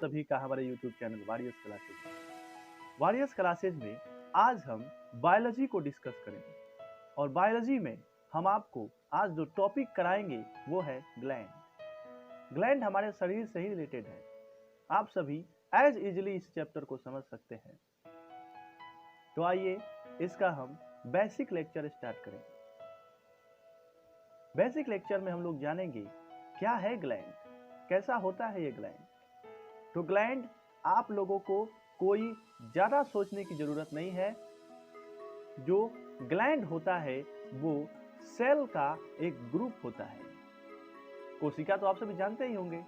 सभी का हमारे YouTube चैनल वॉरियर्स क्लासेज में आज हम बायोलॉजी को डिस्कस करेंगे। और बायोलॉजी में हम आपको आज जो टॉपिक कराएंगे वो है ग्लैंड। ग्लैंड हमारे शरीर से ही रिलेटेड है। आप सभी एज इजिली इस चैप्टर को समझ सकते हैं। तो आइए इसका हम बेसिक लेक्चर स्टार्ट करेंगे। बेसिक लेक्चर में हम लोग जानेंगे क्या है ग्लैंड, कैसा होता है ये ग्लैंड। तो ग्लैंड आप लोगों को कोई ज़्यादा सोचने की ज़रूरत नहीं है। जो ग्लैंड होता है वो सेल का एक ग्रुप होता है। कोशिका तो आप सभी जानते ही होंगे।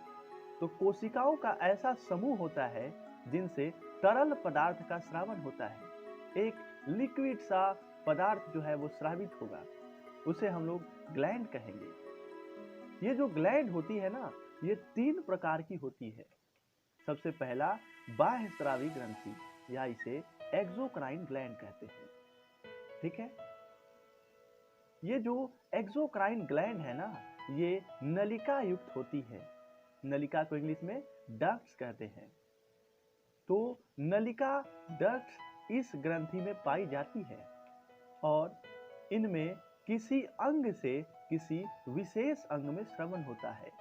तो कोशिकाओं का ऐसा समूह होता है जिनसे तरल पदार्थ का स्रावन होता है। एक लिक्विड सा पदार्थ जो है वो स्रावित होगा, उसे हम लोग ग्लैंड कहेंगे। ये जो ग्लैंड होती है ना, ये 3 प्रकार की होती है। सबसे पहला बाह्यस्रावी ग्रंथि या इसे एक्सोक्राइन ग्लैंड कहते हैं। ठीक है, ये जो एक्सोक्राइन ग्लैंड है ना, ये नलिका युक्त होती है। नलिका को इंग्लिश में डक्ट्स कहते हैं। तो नलिका डक्ट्स इस ग्रंथि में पाई जाती है और इनमें किसी अंग से किसी विशेष अंग में स्रवण होता है।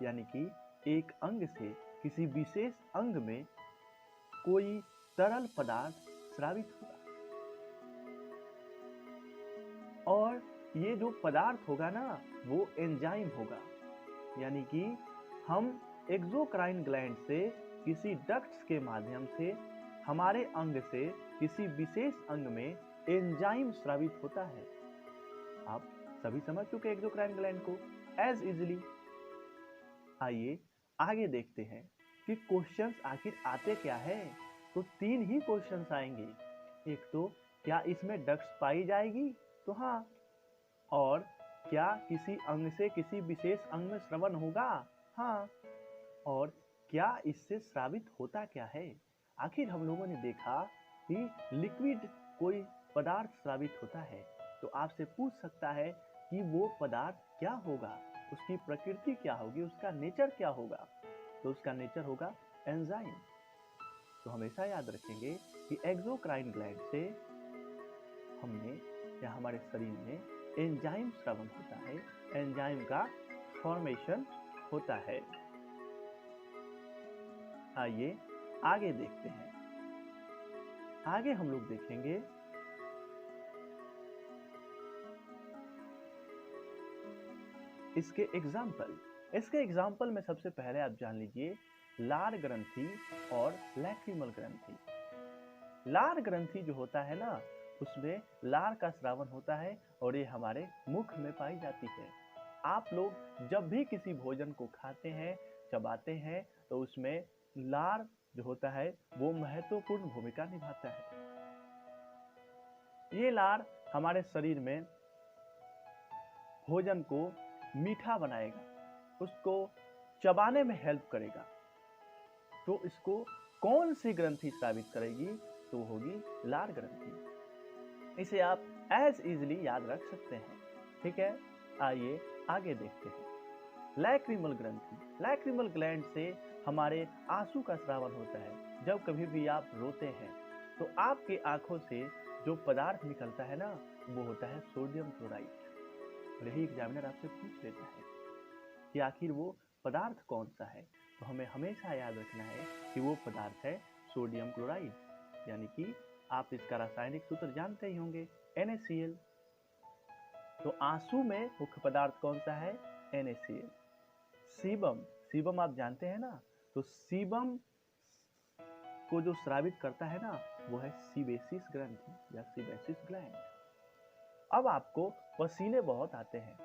यानी कि एक अंग से किसी विशेष अंग में कोई तरल पदार्थ स्रावित होगा और ये जो पदार्थ होगा ना वो एंजाइम होगा। यानी कि हम एक्सोक्राइन ग्लैंड से किसी डक्ट्स के माध्यम से हमारे अंग से किसी विशेष अंग में एंजाइम स्रावित होता है। आप सभी समझ चुके एक्सोक्राइन ग्लैंड को एज इजिली। आइए आगे देखते हैं कि क्वेश्चंस आखिर आते क्या है। तो 3 ही क्वेश्चंस आएंगे। एक तो क्या इसमें डक्ट्स पाई जाएगी, तो हाँ। और क्या किसी अंग से किसी विशेष अंग में स्रवण होगा, हाँ। और क्या इससे स्रावित होता क्या है। आखिर हम लोगों ने देखा कि लिक्विड कोई पदार्थ स्रावित होता है तो आपसे पूछ सकता है कि वो पदार्थ क्या होगा, उसकी प्रकृति क्या होगी, उसका नेचर क्या होगा। तो उसका नेचर होगा एंजाइम। तो हमेशा याद रखेंगे कि एक्सोक्राइन ग्लैंड से हमने या हमारे शरीर में एंजाइम स्रावन होता है, एंजाइम का फॉर्मेशन होता है। आइए आगे देखते हैं। आगे हम लोग देखेंगे इसके एग्जाम्पल में सबसे पहले आप जान लीजिए लार ग्रंथि और लैक्रिमल ग्रंथि। लार ग्रंथि जो होता है ना, उसमें लार का स्रावन होता है और ये हमारे मुख में पाई जाती है। आप लोग जब भी किसी भोजन को खाते हैं, चबाते हैं, तो उसमें लार जो होता है वो महत्वपूर्ण भूमिका निभाता है। ये लार हमारे शरीर में भोजन को मीठा बनाएगा, उसको चबाने में हेल्प करेगा। तो इसको कौन सी ग्रंथि स्रावित करेगी, तो होगी लार ग्रंथि। इसे आप एज इजिली याद रख सकते हैं। ठीक है, आइए आगे देखते हैं। लैक्रिमल ग्रंथि। लैक्रिमल ग्लैंड से हमारे आंसू का स्रावन होता है। जब कभी भी आप रोते हैं तो आपकी आंखों से जो पदार्थ निकलता है ना, वो होता है सोडियम क्लोराइड। यही एग्जामिनर आपसे पूछ लेता है कि आखिर वो पदार्थ कौन सा है। तो हमें हमेशा याद रखना है कि वो पदार्थ है सोडियम क्लोराइड। यानी कि आप इसका रासायनिक सूत्र जानते ही होंगे, NaCl। तो आंसू में मुख्य पदार्थ कौन सा है, NaCl। सीबम आप जानते हैं ना, तो सीबम को जो स्रावित करता है ना, वो है सीबेसिस ग्रंथि या सीबेसिस ग्लैंड। अब आपको पसीने बहुत आते हैं,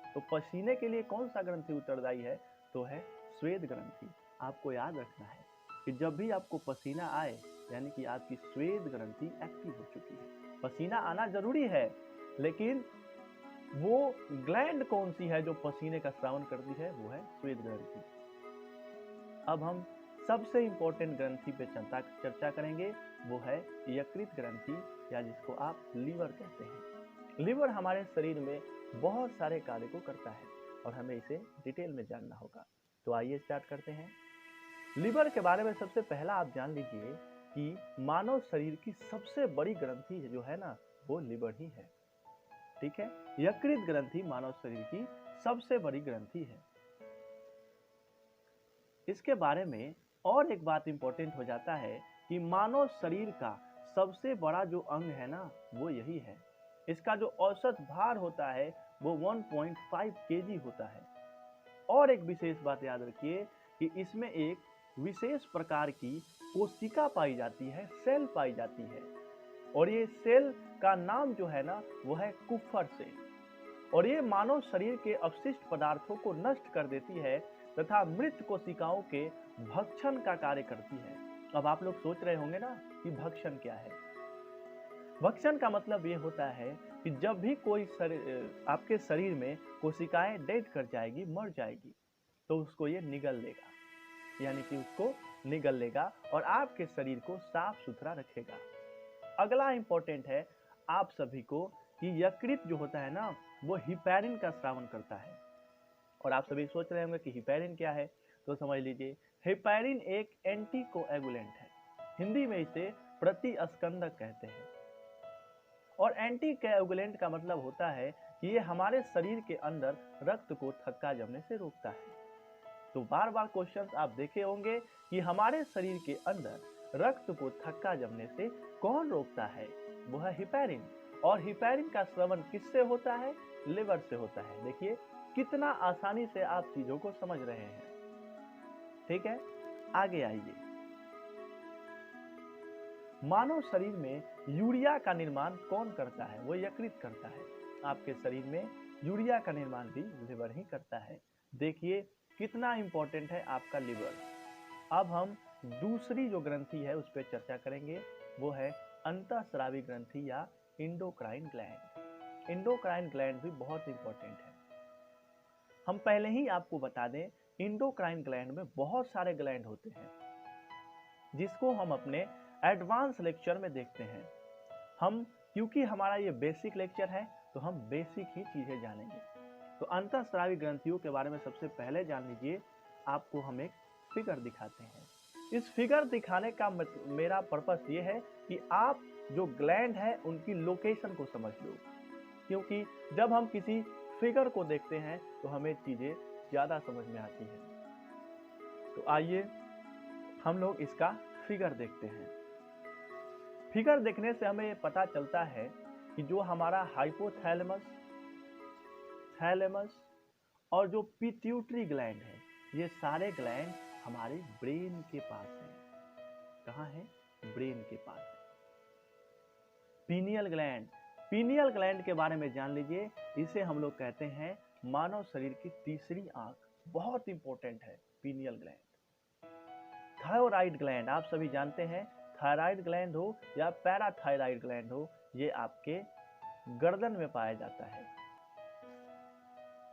तो पसीने के लिए कौन सा ग्रंथि उत्तरदायी है, तो है स्वेद ग्रंथि। आपको याद रखना है कि जब भी आपको पसीना आए, यानी कि आपकी स्वेद ग्रंथि एक्टिव हो चुकी है। पसीना आना जरूरी है, लेकिन वो ग्लैंड कौन सी है जो पसीने का स्रावन करती है, वो है स्वेद ग्रंथि। अब हम सबसे इंपॉर्टेंट ग्रंथि पे चर्चा करेंगे, वो है यकृत ग्रंथि या जिसको आप लीवर कहते हैं। लीवर हमारे शरीर में बहुत सारे कार्य को करता है और हमें इसे डिटेल में जानना होगा। तो आइए स्टार्ट करते हैं। लिवर के बारे में सबसे पहला आप जान लीजिए कि मानव शरीर की सबसे बड़ी ग्रंथि जो है ना, वो लिवर ही है। ठीक है, यकृत ग्रंथि मानव शरीर की सबसे बड़ी ग्रंथि है। इसके बारे में और एक बात इंपॉर्टेंट हो जाता है कि मानव शरीर का सबसे बड़ा जो अंग है ना, वो यही है। इसका जो औसत भार होता है वो 1.5 kg होता है। और एक विशेष बात याद रखिए कि इसमें एक विशेष प्रकार की कोशिका पाई जाती है, सेल पाई जाती है, और ये सेल का नाम जो है ना, वो है कुफर सेल। और ये मानव शरीर के अपशिष्ट पदार्थों को नष्ट कर देती है तथा मृत कोशिकाओं के भक्षण का कार्य करती है। अब आप लोग सोच रहे होंगे ना कि भक्षण क्या है। भक्षण का मतलब ये होता है कि जब भी कोई आपके शरीर में कोशिकाएं डेड कर जाएगी, मर जाएगी, तो उसको ये निगल लेगा, यानी कि उसको निगल लेगा और आपके शरीर को साफ सुथरा रखेगा। अगला इंपॉर्टेंट है आप सभी को कि यकृत जो होता है ना, वो हिपैरिन का स्रावन करता है। और आप सभी सोच रहे होंगे कि हिपैरिन क्या है, तो समझ लीजिए हिपैरिन एक एंटीकोएगुलेंट है। हिंदी में इसे प्रतिस्कंदक कहते हैं। और एंटीकोएगुलेंट का मतलब होता है कि ये हमारे शरीर के अंदर रक्त को थक्का जमने से रोकता है। तो बार बार क्वेश्चंस आप देखे होंगे कि हमारे शरीर के अंदर रक्त को थक्का जमने से कौन रोकता है, वो है हिपैरिन। और हिपैरिन का स्रवन किससे होता है? लिवर से होता है। देखिए कितना आसानी से आप चीजों को समझ रहे हैं। ठीक है, आगे आइए। मानव शरीर में यूरिया का निर्माण कौन करता है? वो यकृत करता है। आपके शरीर में यूरिया का निर्माण भी लिवर ही करता है। देखिए कितना इंपॉर्टेंट है आपका लिवर। अब हम दूसरी जो ग्रंथि है उस पर चर्चा करेंगे, वो है अंतःस्रावी ग्रंथि या इंडोक्राइन ग्लैंड। इंडोक्राइन ग्लैंड भी बहुत इंपॉर्टेंट है। हम पहले ही आपको बता दें, इंडोक्राइन ग्लैंड में बहुत सारे ग्लैंड होते हैं, जिसको हम अपने एडवांस लेक्चर में देखते हैं। हम क्योंकि हमारा ये बेसिक लेक्चर है, तो हम बेसिक ही चीजें जानेंगे। तो अंतःस्रावी ग्रंथियों के बारे में सबसे पहले जान लीजिए। आपको हम एक फिगर दिखाते हैं। इस फिगर दिखाने का मेरा पर्पस ये है कि आप जो ग्लैंड है उनकी लोकेशन को समझ लो, क्योंकि जब हम किसी फिगर को देखते हैं तो हमें चीजें ज्यादा समझ में आती हैं। तो आइए हम लोग इसका फिगर देखते हैं। फिगर देखने से हमें पता चलता है कि जो हमारा हाइपोथैलेमस, थैलेमस और जो पिट्यूटरी ग्लैंड है, ये सारे ग्लैंड हमारे ब्रेन के पास है। कहाँ है? ब्रेन के पास है। पीनियल ग्लैंड, पीनियल ग्लैंड के बारे में जान लीजिए। इसे हम लोग कहते हैं मानव शरीर की तीसरी आंख। बहुत इंपॉर्टेंट है पीनियल ग्लैंड। थायराइड ग्लैंड, आप सभी जानते हैं, थायराइड ग्लैंड हो या पैराथायराइड ग्लैंड हो, ये आपके गर्दन में पाया जाता है।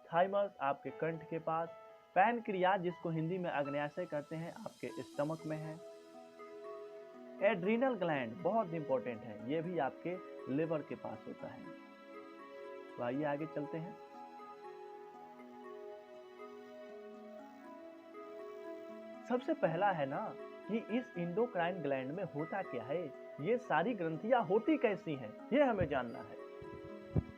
थाइमस आपके कंठ के पास। पैनक्रियाज, जिसको हिंदी में अग्न्याशय कहते हैं, आपके स्टमक में है। एड्रीनल ग्लैंड बहुत इंपॉर्टेंट है, ये भी आपके लिवर के पास होता है। तो आइए आगे चलते हैं। सबसे पहला है ना कि इस इंडोक्राइन ग्लैंड में होता क्या है, ये सारी ग्रंथियां होती कैसी हैं, ये हमें जानना है।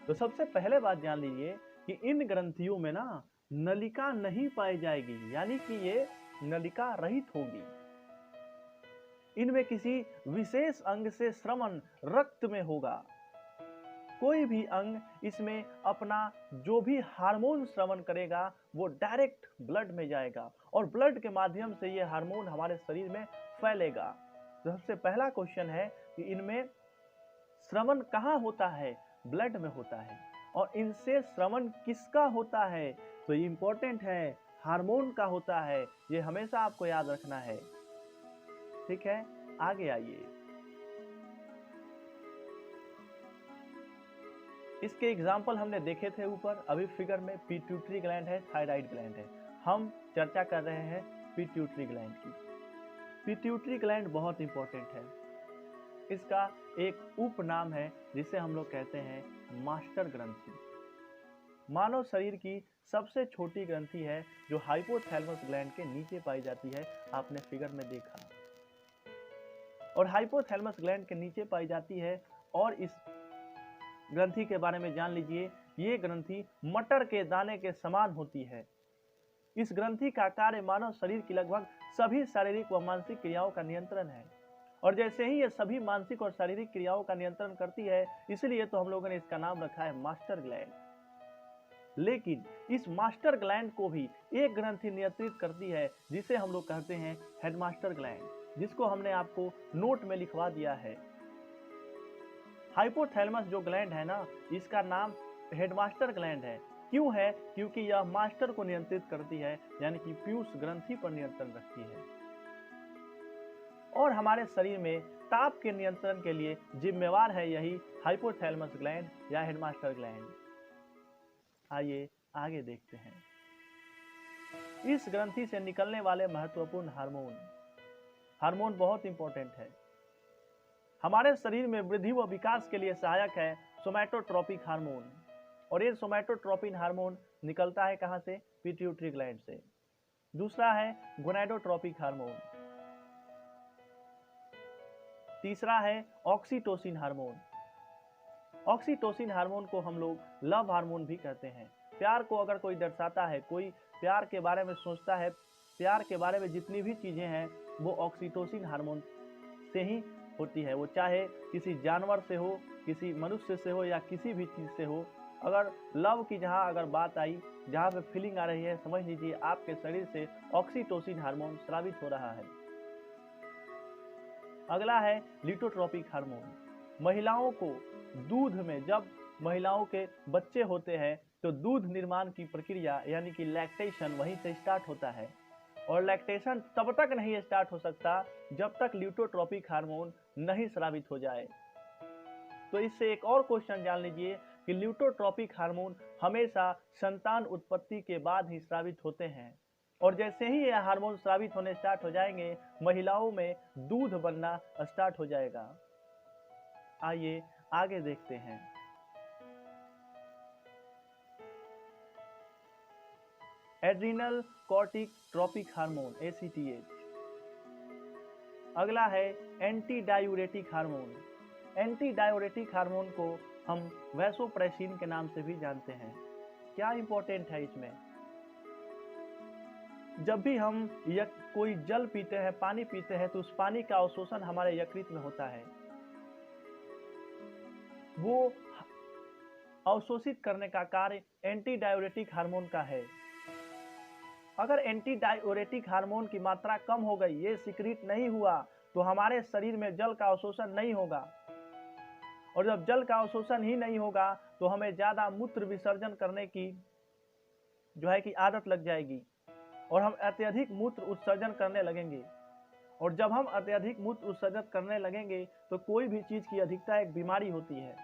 तो सबसे पहले बात जान लीजिए कि इन ग्रंथियों में ना नलिका नहीं पाई जाएगी, यानी कि ये नलिका रहित होगी। इनमें किसी विशेष अंग से स्रवण रक्त में होगा। कोई भी अंग इसमें अपना जो भी हार्मोन स्रवण करेगा वो डायरेक्ट ब्लड में जाएगा और ब्लड के माध्यम से ये हार्मोन हमारे शरीर में फैलेगा। तो सबसे पहला क्वेश्चन है कि इनमें स्रवण कहाँ होता है? ब्लड में होता है। और इनसे स्रवण किसका होता है? तो ये इंपॉर्टेंट है, हार्मोन का होता है। ये हमेशा आपको याद रखना है। ठीक है, आगे आइए। इसके एग्जाम्पल हमने देखे थे ऊपर। अभी फिगर में पिट्यूटरी ग्लैंड है, थायराइड ग्लैंड है। हम चर्चा कर रहे हैं पिट्यूटरी ग्लैंड की। पिट्यूटरी ग्लैंड बहुत इंपॉर्टेंट है। इसका एक उपनाम है जिसे हम लोग कहते हैं मास्टर ग्रंथि। मानव शरीर की सबसे छोटी ग्रंथि है जो हाइपोथैलेमस ग्लैंड के नीचे पाई जाती है, आपने फिगर में देखा। और हाइपोथैलेमस ग्लैंड के नीचे पाई जाती है। और इस ग्रंथि के बारे में जान लीजिए, ये ग्रंथि मटर के दाने के समान होती है। इस ग्रंथि का कार्य मानव शरीर की लगभग सभी शारीरिक व मानसिक क्रियाओं का नियंत्रण है। और जैसे ही ये सभी मानसिक और शारीरिक क्रियाओं का नियंत्रण करती है, इसलिए तो हम लोगों ने इसका नाम रखा है मास्टर ग्लैंड। लेकिन इस मास्टर ग्लैंड को भी एक ग्रंथि नियंत्रित करती है, जिसे हम लोग कहते हैं हेडमास्टर ग्लैंड, जिसको हमने आपको नोट में लिखवा दिया है। हाइपोथैलेमस जो ग्लैंड है ना, इसका नाम हेडमास्टर ग्लैंड है। क्यों है? क्योंकि यह मास्टर को नियंत्रित करती है, यानी कि पीयूष ग्रंथि पर नियंत्रण रखती है। और हमारे शरीर में ताप के नियंत्रण के लिए जिम्मेवार है यही हाइपोथैलेमस ग्लैंड या हेडमास्टर ग्लैंड। आइए आगे देखते हैं। इस ग्रंथि से निकलने वाले महत्वपूर्ण हार्मोन बहुत इंपॉर्टेंट है। हमारे शरीर में वृद्धि व विकास के लिए सहायक है सोमैटोट्रोपिक हार्मोन। और ये सोमैटोट्रोपिन हार्मोन निकलता है कहां से? पिट्यूटरी ग्लैंड से। दूसरा है गोनाडोट्रोपिक हार्मोन। तीसरा है ऑक्सीटोसिन हार्मोन। ऑक्सीटोसिन हार्मोन को हम लोग लव हार्मोन भी कहते हैं। प्यार को अगर कोई दर्शाता है, कोई प्यार के बारे में सोचता है, प्यार के बारे में जितनी भी चीजें हैं वो ऑक्सीटोसिन हार्मोन से ही होती है। वो चाहे किसी जानवर से हो, किसी मनुष्य से हो या किसी भी चीज से हो। अगर लव की जहां अगर बात आई, जहां पे फीलिंग आ रही है, समझ लीजिए आपके शरीर से ऑक्सीटोसिन हार्मोन स्रावित हो रहा है। अगला है लिटोट्रोपिक हार्मोन। महिलाओं को दूध में, जब महिलाओं के बच्चे होते हैं तो दूध निर्माण की प्रक्रिया यानी कि लैक्टेशन वहीं से स्टार्ट होता है। और लैक्टेशन तब तक नहीं स्टार्ट हो सकता जब तक लिटोट्रोपिक हार्मोन नहीं स्रावित हो जाए। तो इससे एक और क्वेश्चन जान लीजिए कि लिटोट्रोपिक हार्मोन हमेशा संतान उत्पत्ति के बाद ही स्रावित होते हैं। और जैसे ही यह हार्मोन स्रावित होने स्टार्ट हो जाएंगे, महिलाओं में दूध बनना स्टार्ट हो जाएगा। आइए आगे देखते हैं। Adrenal corticotropic hormone ACTH। अगला है anti diuretic hormone. Anti diuretic hormone को हम वैसोप्रेसिन के नाम से भी जानते हैं। क्या इंपॉर्टेंट है इसमें? जब भी हम कोई जल पीते हैं, पानी पीते हैं, तो उस पानी का अवशोषण हमारे यकृत में होता है। वो अवशोषित करने का कार्य एंटी डायूरेटिक हार्मोन का है। अगर एंटी डायूरेटिक हार्मोन की मात्रा कम हो गई, ये सिक्रीट नहीं हुआ, तो हमारे शरीर में जल का अवशोषण नहीं होगा। और जब जल का अवशोषण ही नहीं होगा तो हमें ज्यादा मूत्र विसर्जन करने की जो है कि आदत लग जाएगी और हम अत्यधिक मूत्र उत्सर्जन करने लगेंगे। और जब हम अत्यधिक मूत्र उत्सर्जन करने लगेंगे तो कोई भी चीज की अधिकता एक बीमारी होती है।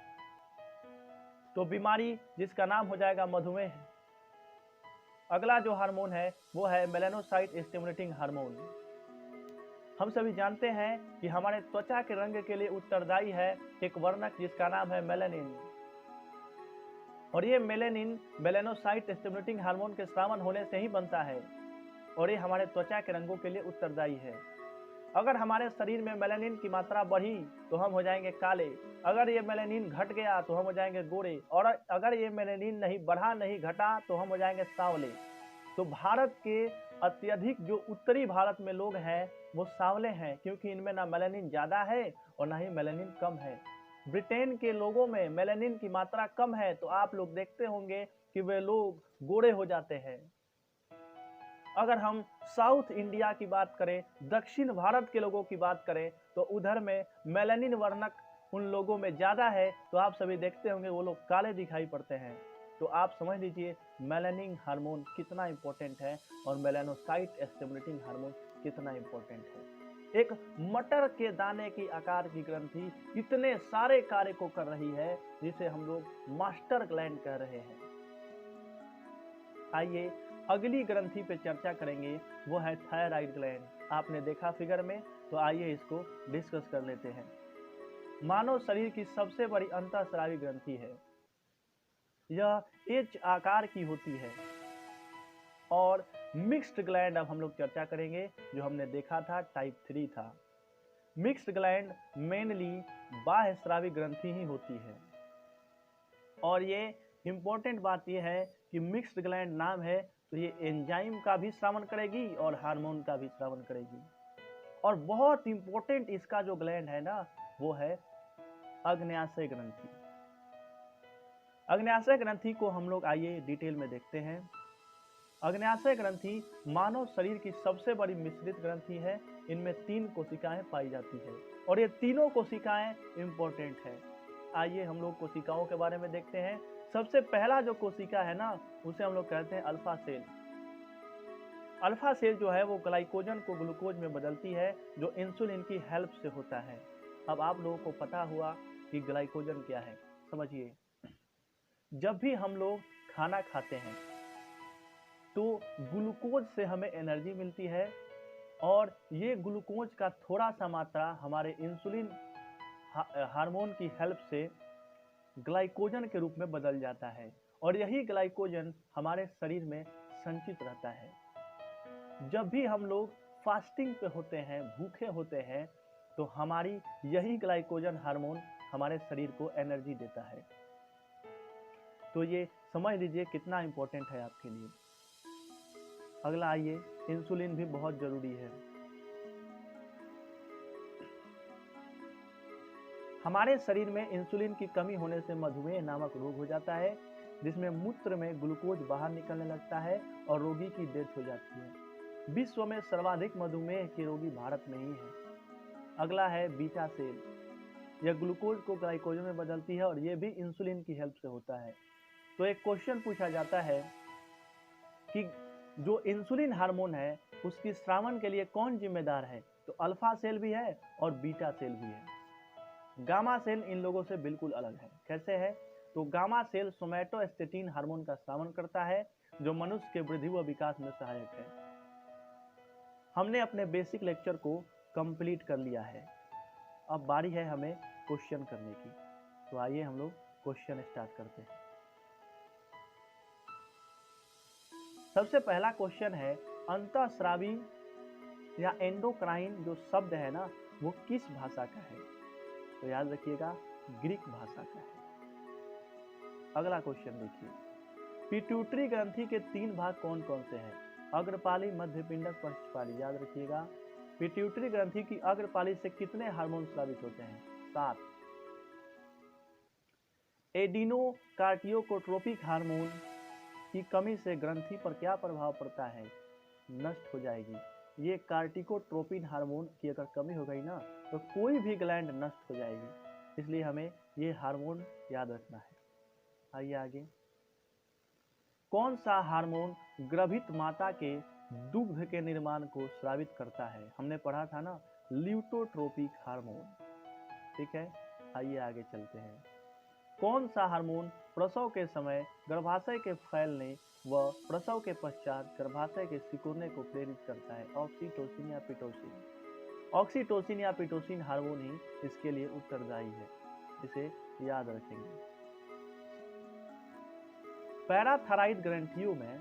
तो बीमारी जिसका नाम हो जाएगा मधुमेह। अगला जो हार्मोन है वो है मेलानोसाइट स्टिमुलेटिंग हार्मोन। हम सभी जानते हैं कि हमारे त्वचा के रंग के लिए उत्तरदायी है एक वर्णक जिसका नाम है मेलानिन। और ये मेलानिन मेलानोसाइट स्टिमुलेटिंग हार्मोन के स्रावन होने से ही बनता है और ये हमारे त्वचा के रंगों के लिए उत्तरदायी है। अगर हमारे शरीर में मेलानिन की मात्रा बढ़ी तो हम हो जाएंगे काले। अगर ये मेलानिन घट गया तो हम हो जाएंगे गोरे। और अगर ये मेलानिन नहीं बढ़ा, नहीं घटा, तो हम हो जाएंगे सांवले। तो भारत के अत्यधिक जो उत्तरी भारत में लोग हैं वो सांवले हैं, क्योंकि इनमें ना मेलानिन ज्यादा है और ना ही मेलानिन कम है। ब्रिटेन के लोगों में मेलानिन की मात्रा कम है, तो आप लोग देखते होंगे कि वे लोग गोरे हो जाते हैं। अगर हम साउथ इंडिया की बात करें, दक्षिण भारत के लोगों की बात करें, तो उधर में मेलानिन वर्णक उन लोगों में ज्यादा है, तो आप सभी देखते होंगे वो लोग काले दिखाई पड़ते हैं। तो आप समझ लीजिए मेलानिन हार्मोन कितना इंपॉर्टेंट है और मेलानोसाइट स्टिमुलेटिंग हार्मोन कितना इंपॉर्टेंट है। एक मटर के दाने की आकार की ग्रंथि इतने सारे कार्य को कर रही है जिसे हम लोग मास्टर ग्लैंड कह रहे हैं। आइए अगली ग्रंथि पे चर्चा करेंगे, वो है थायराइड ग्लैंड। आपने देखा फिगर में, तो आइए इसको डिस्कस कर लेते हैं। मानव शरीर की सबसे बड़ी अंतःस्रावी ग्रंथि है। यह एच आकार की होती है और मिक्स्ड ग्लैंड अब हम लोग चर्चा करेंगे, जो हमने देखा था टाइप 3 था। मिक्स्ड ग्लैंड मेनली बाह्यस्रावी ग्रंथि ही होती है, और ये इंपॉर्टेंट बात ये है कि मिक्स्ड ग्लैंड नाम है तो ये एंजाइम का भी श्रावण करेगी और हार्मोन का भी श्रावण करेगी। और बहुत इंपॉर्टेंट इसका जो ग्लैंड है ना, वो है अग्न्याशय ग्रंथि। अग्न्याशय ग्रंथि को हम लोग आइए डिटेल में देखते हैं। अग्न्याशय ग्रंथि मानव शरीर की सबसे बड़ी मिश्रित ग्रंथि है। इनमें 3 कोशिकाएं पाई जाती है और ये तीनों कोशिकाएं इंपॉर्टेंट है। आइए हम लोग कोशिकाओं के बारे में देखते हैं। सबसे पहला जो कोशिका है ना, उसे हम लोग कहते हैं अल्फा सेल। अल्फा सेल जो है वो ग्लाइकोजन को ग्लूकोज में बदलती है, जो इंसुलिन की हेल्प से होता है। अब आप लोगों को पता हुआ कि ग्लाइकोजन क्या है। समझिए, जब भी हम लोग खाना खाते हैं तो ग्लूकोज से हमें एनर्जी मिलती है, और ये ग्लूकोज का थोड़ा सा मात्रा हमारे इंसुलिन हार्मोन की हेल्प से ग्लाइकोजन के रूप में बदल जाता है, और यही ग्लाइकोजन हमारे शरीर में संचित रहता है। जब भी हम लोग फास्टिंग पे होते हैं, भूखे होते हैं, तो हमारी यही ग्लाइकोजन हार्मोन हमारे शरीर को एनर्जी देता है। तो ये समझ लीजिए कितना इंपॉर्टेंट है आपके लिए। अगला आइए, इंसुलिन भी बहुत जरूरी है। हमारे शरीर में इंसुलिन की कमी होने से मधुमेह नामक रोग हो जाता है, जिसमें मूत्र में ग्लूकोज बाहर निकलने लगता है और रोगी की डेथ हो जाती है। विश्व में सर्वाधिक मधुमेह के रोगी भारत में ही है। अगला है बीटा सेल। यह ग्लूकोज को ग्लाइकोजन में बदलती है और यह भी इंसुलिन की हेल्प से होता है। तो एक क्वेश्चन पूछा जाता है कि जो इंसुलिन हार्मोन है उसकी श्रावण के लिए कौन जिम्मेदार है? तो अल्फा सेल भी है और बीटा सेल भी है। गामा सेल इन लोगों से बिल्कुल अलग है। कैसे है? तो गामा सेल सोमैटोस्टेटिन हार्मोन का श्रावण करता है, जो मनुष्य के वृद्धि व विकास में सहायक है। हमने अपने बेसिक लेक्चर को कंप्लीट कर लिया है। अब बारी है हमें क्वेश्चन करने की। तो आइए हम लोग क्वेश्चन स्टार्ट करते हैं। सबसे पहला क्वेश्चन है, अंतःस्रावी या एंडोक्राइन जो शब्द है ना, वो किस भाषा का है? तो याद रखिएगा, ग्रीक भाषा का है। अगला क्वेश्चन देखिए, पिट्यूटरी ग्रंथि के 3 भाग कौन कौन से हैं? अग्रपाली, मध्यपिंडक, पश्चपाली। याद रखिएगा, पिट्यूटरी ग्रंथि की अग्रपाली से कितने हार्मोन स्रावित होते हैं? 7। एडिनोकार्टियोकोट्रोपिक हार्मोन की कमी से ग्रंथि पर क्या प्रभाव पड़ता है? नष्ट हो जाएगी। ये कार्टिकोट्रोपिन हार्मोन की अगर कमी हो गई ना, तो कोई भी ग्लैंड नष्ट हो जाएगी। इसलिए हमें ये हार्मोन याद रखना है। आइए आगे, कौन सा हार्मोन गर्भित माता के दुग्ध के निर्माण को स्रावित करता है? हमने पढ़ा था ना, ल्यूटोट्रोपिक हार्मोन। ठीक है, आइए आगे चलते हैं। कौन सा हार्मोन प्रसव के समय गर्भाशय के फैलने व प्रसव के पश्चात गर्भाशय के सिकुड़ने को प्रेरित करता है? ऑक्सीटोसिन या पिटोसिन? ऑक्सीटोसिन या पिटोसिन हार्मोन ही इसके लिए उत्तरदायी है। इसे याद रखेंगे। पैराथायराइड ग्रंथियों में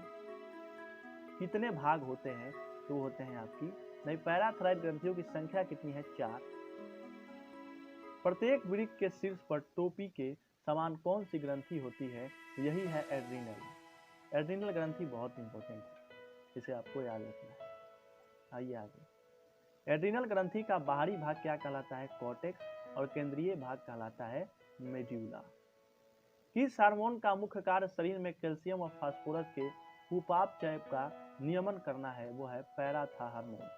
कितने भाग होते हैं? तो होते हैं आपकी नहीं, पैराथायराइड ग्रंथियों की संख्या कितनी है? 4। प्रत्येक वृक्क के शीर्ष पर टोपी के समान कौन सी ग्रंथि होती है? यही है एड्रिनल। एड्रिनल ग्रंथि बहुत इंपॉर्टेंट है, इसे आपको याद रखना है। आइए आगे, एड्रिनल ग्रंथि का बाहरी भाग क्या कहलाता है? कॉर्टेक्स। और केंद्रीय भाग कहलाता है मेड्यूला। किस हार्मोन का मुख्य कार्य शरीर में कैल्शियम और फास्फोरस के उपापचय का नियमन करना है? वो है पैराथा हार्मोन।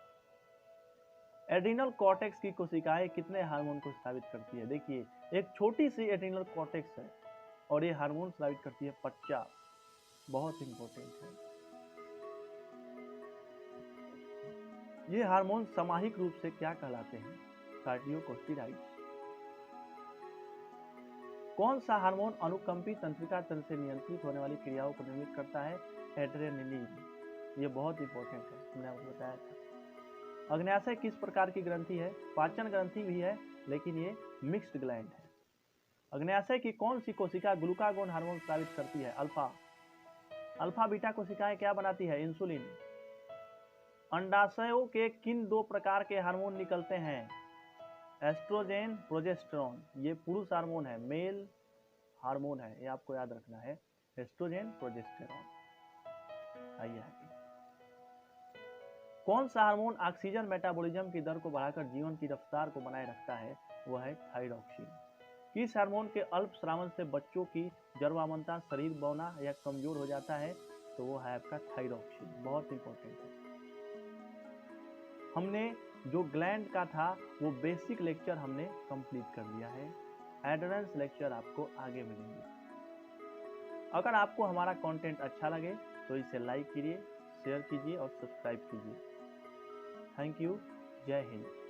एड्रिनल कॉर्टेक्स की कोशिकाएं कितने हार्मोन को स्रावित करती है? देखिए, एक छोटी सी एड्रिनल कॉर्टेक्स है और ये हार्मोन स्रावित करती है 50। बहुत इंपॉर्टेंट है। ये हार्मोन सामाहिक रूप से क्या कहलाते हैं? कार्टियोकोस्टेरॉइड्स। कौन सा हार्मोन अनुकंपी तंत्रिका तंत्र से नियंत्रित होने वाली क्रियाओं को निर्मित करता है? एड्रेनलिन। ये बहुत इंपॉर्टेंट है, मैंने आपको बताया था। अग्न्याशय किस प्रकार की ग्रंथि है? पाचन ग्रंथि भी है, लेकिन ये मिक्स्ड ग्लैंड है। अग्न्याशय की कौन सी कोशिका ग्लूकागोन हार्मोन स्रावित करती है? अल्फा। अल्फा बीटा कोशिकाएं क्या बनाती है? इंसुलिन। अंडाशयों के किन दो प्रकार के हार्मोन निकलते हैं? Estrogen, progesterone. ये पुरुष हार्मोन है, मेल हार्मोन है, ये आपको याद रखना है, एस्ट्रोजेन, प्रोजेस्टेरॉन। आइए आगे। कौन सा हार्मोन ऑक्सीजन मेटाबॉलिज्म की दर को बढ़ाकर जीवन की रफ्तार को बनाए रखता है? वह है थायरॉक्सिन। किस हार्मोन के अल्प स्रावन से बच्चों की जड़वामनता, शरीर बौना या कमजोर हो जाता है? तो वो है आपका थायरॉक्सिन। बहुत इंपॉर्टेंट है। हमने जो ग्लैंड का था वो बेसिक लेक्चर हमने कंप्लीट कर लिया है। एडवांस लेक्चर आपको आगे मिलेंगे। अगर आपको हमारा कंटेंट अच्छा लगे तो इसे लाइक कीजिए, शेयर कीजिए और सब्सक्राइब कीजिए। Thank you. जय हिंद।